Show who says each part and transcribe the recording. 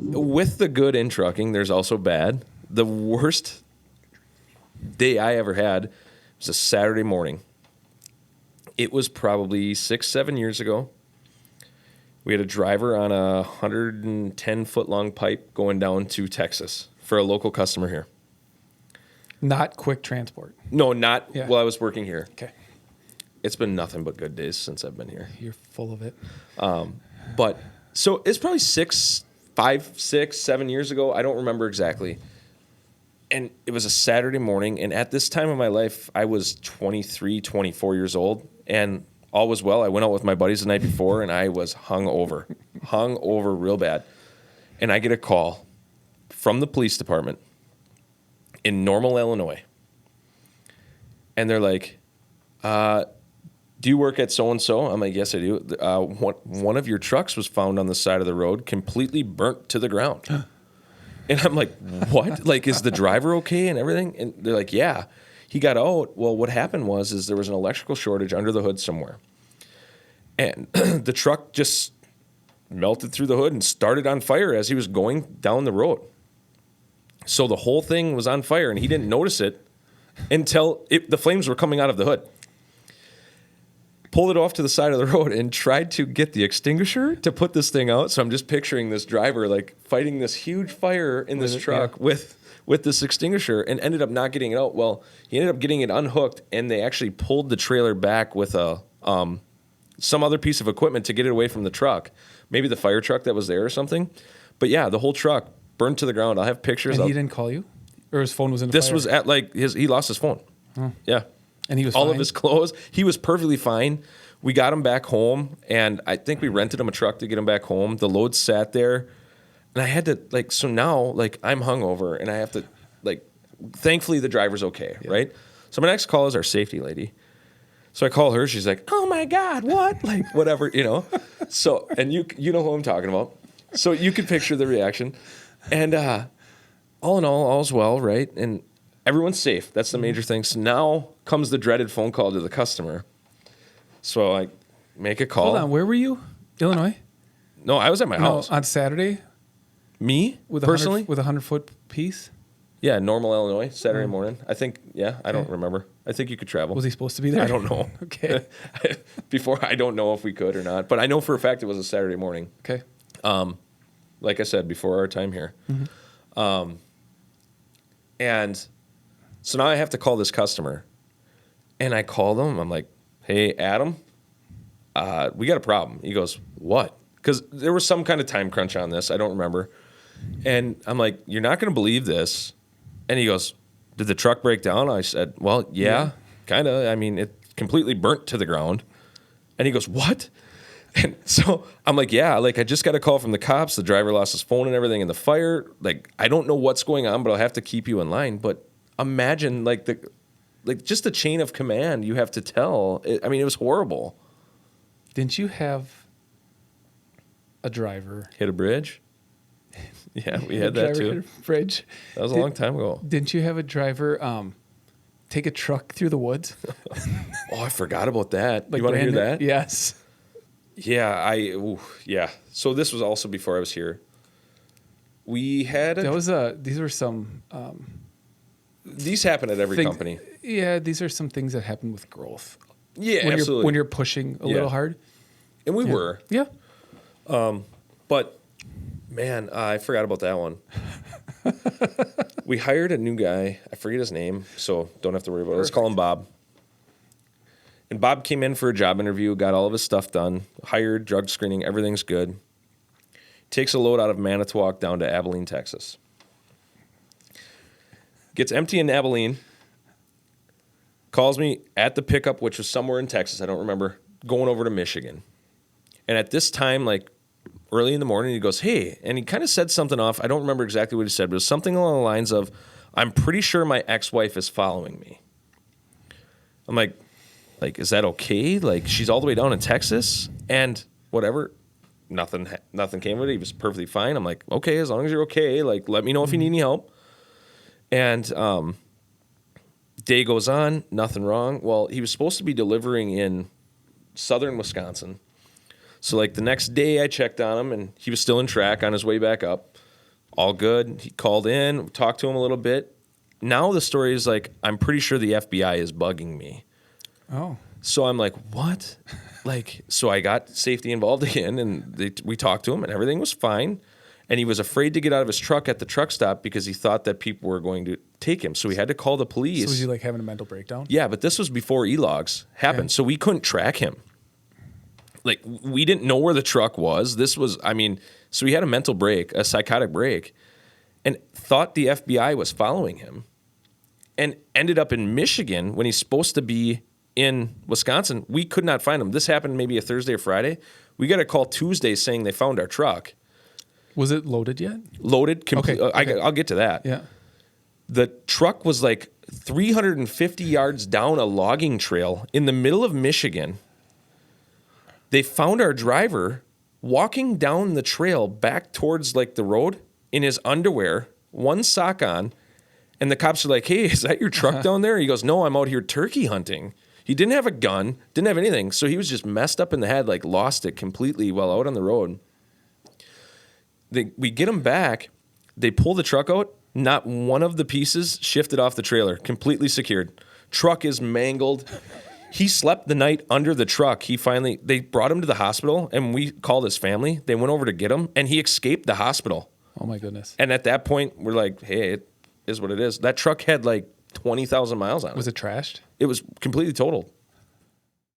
Speaker 1: with the good in trucking, there's also bad. The worst day I ever had was a Saturday morning. It was probably 6-7 years ago. We had a driver on a 110-foot-long pipe going down to Texas for a local customer here.
Speaker 2: Not quick transport.
Speaker 1: No, not
Speaker 2: Yeah.
Speaker 1: while I was working here.
Speaker 2: Okay.
Speaker 1: It's been nothing but good days since I've been here.
Speaker 2: You're full of it.
Speaker 1: But so it's probably 5, 6, 7 years ago. I don't remember exactly. And it was a Saturday morning. And at this time of my life, I was 23, 24 years old. And all was well. I went out with my buddies the night before, and I was hung over real bad. And I get a call from the police department in Normal, Illinois. And they're like, do you work at so-and-so? I'm like, yes, I do. One of your trucks was found on the side of the road, completely burnt to the ground. And I'm like, what? Like, is the driver okay and everything? And they're like, yeah. He got out. Well, what happened was there was an electrical shortage under the hood somewhere. And the truck just melted through the hood and started on fire as he was going down the road. So the whole thing was on fire, and he didn't notice it until the flames were coming out of the hood. Pulled it off to the side of the road and tried to get the extinguisher to put this thing out. So I'm just picturing this driver like fighting this huge fire in this truck with this extinguisher, and ended up not getting it out. Well, he ended up getting it unhooked, and they actually pulled the trailer back with some other piece of equipment to get it away from the truck. Maybe the fire truck that was there or something. But yeah, the whole truck burned to the ground. I'll have pictures.
Speaker 2: And he didn't call you? Or his phone was in the
Speaker 1: This
Speaker 2: fire?
Speaker 1: was at like he lost his phone.
Speaker 2: Oh.
Speaker 1: Yeah.
Speaker 2: And he was
Speaker 1: all
Speaker 2: fine?
Speaker 1: of his clothes. He was perfectly fine. We got him back home, and I think we rented him a truck to get him back home. The load sat there, and I had to so now I'm hungover, and I have to thankfully the driver's okay, right? So my next call is our safety lady. So I call her. She's like, "Oh my God, what?" Whatever, So and you know who I'm talking about. So you can picture the reaction, and all in all, all's well, right? And everyone's safe. That's the major thing. So now comes the dreaded phone call to the customer. So I make a call.
Speaker 2: Hold on, where were you? Illinois?
Speaker 1: No, I was at my house.
Speaker 2: On Saturday?
Speaker 1: Me?
Speaker 2: With
Speaker 1: personally?
Speaker 2: With a 100-foot piece?
Speaker 1: Yeah, Normal, Illinois, Saturday morning. I think, I don't remember. I think you could travel.
Speaker 2: Was he supposed to be there?
Speaker 1: I don't know.
Speaker 2: Okay.
Speaker 1: Before, I don't know if we could or not. But I know for a fact it was a Saturday morning.
Speaker 2: Okay.
Speaker 1: Like I said, before our time here.
Speaker 2: Mm-hmm.
Speaker 1: And so now I have to call this customer. And I call them. I'm like, "Hey, Adam, we got a problem." He goes, "What?" Because there was some kind of time crunch on this. I don't remember. And I'm like, "You're not going to believe this." And he goes, "Did the truck break down?" I said, "Well, yeah. Kind of. I mean, it completely burnt to the ground." And he goes, "What?" And so I'm like, "Yeah, I just got a call from the cops. The driver lost his phone and everything in the fire. I don't know what's going on, but I'll have to keep you in line." But imagine just the chain of command you have to tell. It was horrible.
Speaker 2: Didn't you have a driver?
Speaker 1: Hit a bridge? Yeah, we had that too.
Speaker 2: Bridge.
Speaker 1: That was a long time ago.
Speaker 2: Didn't you have a driver take a truck through the woods?
Speaker 1: Oh, I forgot about that. You want to hear that?
Speaker 2: Yes.
Speaker 1: Yeah, yeah. So this was also before I was here. We had
Speaker 2: these were some
Speaker 1: these happen at every company.
Speaker 2: Yeah, these are some things that happen with growth.
Speaker 1: Yeah,
Speaker 2: when
Speaker 1: absolutely.
Speaker 2: When you're pushing a little hard.
Speaker 1: And we were.
Speaker 2: Yeah.
Speaker 1: But man, I forgot about that one. We hired a new guy. I forget his name, so don't have to worry about it. Let's call him Bob. And Bob came in for a job interview, got all of his stuff done, hired, drug screening, everything's good. Takes a load out of Manitowoc down to Abilene, Texas. Gets empty in Abilene. Calls me at the pickup, which was somewhere in Texas, I don't remember, going over to Michigan. And at this time, early in the morning, he goes, "Hey," and he kind of said something off. I don't remember exactly what he said, but it was something along the lines of, "I'm pretty sure my ex-wife is following me." I'm like, is that okay? She's all the way down in Texas, and whatever. Nothing came of it. He was perfectly fine. I'm like, okay, as long as you're okay, let me know if you need any help. And day goes on, nothing wrong. Well, he was supposed to be delivering in southern Wisconsin. So the next day I checked on him, and he was still in track on his way back up. All good. He called in, talked to him a little bit. Now the story is like, I'm pretty sure the FBI is bugging me.
Speaker 2: Oh.
Speaker 1: So I'm like, what? So I got safety involved again, and we talked to him, and everything was fine. And he was afraid to get out of his truck at the truck stop because he thought that people were going to take him. So he had to call the police.
Speaker 2: So was he like having a mental breakdown?
Speaker 1: Yeah, but this was before e-logs happened,
Speaker 2: Okay.
Speaker 1: so we couldn't track him. Like, we didn't know where the truck was. So he had a mental break, a psychotic break, and thought the FBI was following him, and ended up in Michigan when he's supposed to be in Wisconsin. We could not find him. This happened maybe a Thursday or Friday. We got a call Tuesday saying they found our truck.
Speaker 2: Was it loaded yet?
Speaker 1: Loaded.
Speaker 2: Okay.
Speaker 1: I'll get to that.
Speaker 2: Yeah.
Speaker 1: The truck was like 350 yards down a logging trail in the middle of Michigan. They found our driver walking down the trail back towards like the road in his underwear, one sock on. And the cops are like, hey, is that your truck down there? He goes, no, I'm out here turkey hunting. He didn't have a gun, didn't have anything. So he was just messed up in the head, like lost it completely while out on the road. We get him back. They pull the truck out. Not one of the pieces shifted off the trailer, completely secured. Truck is mangled. He slept the night under the truck. They brought him to the hospital, and we called his family. They went over to get him, and he escaped the hospital.
Speaker 2: Oh my goodness.
Speaker 1: And at that point, we're like, hey, it is what it is. That truck had like 20,000 miles on it.
Speaker 2: Was it trashed?
Speaker 1: It was completely totaled.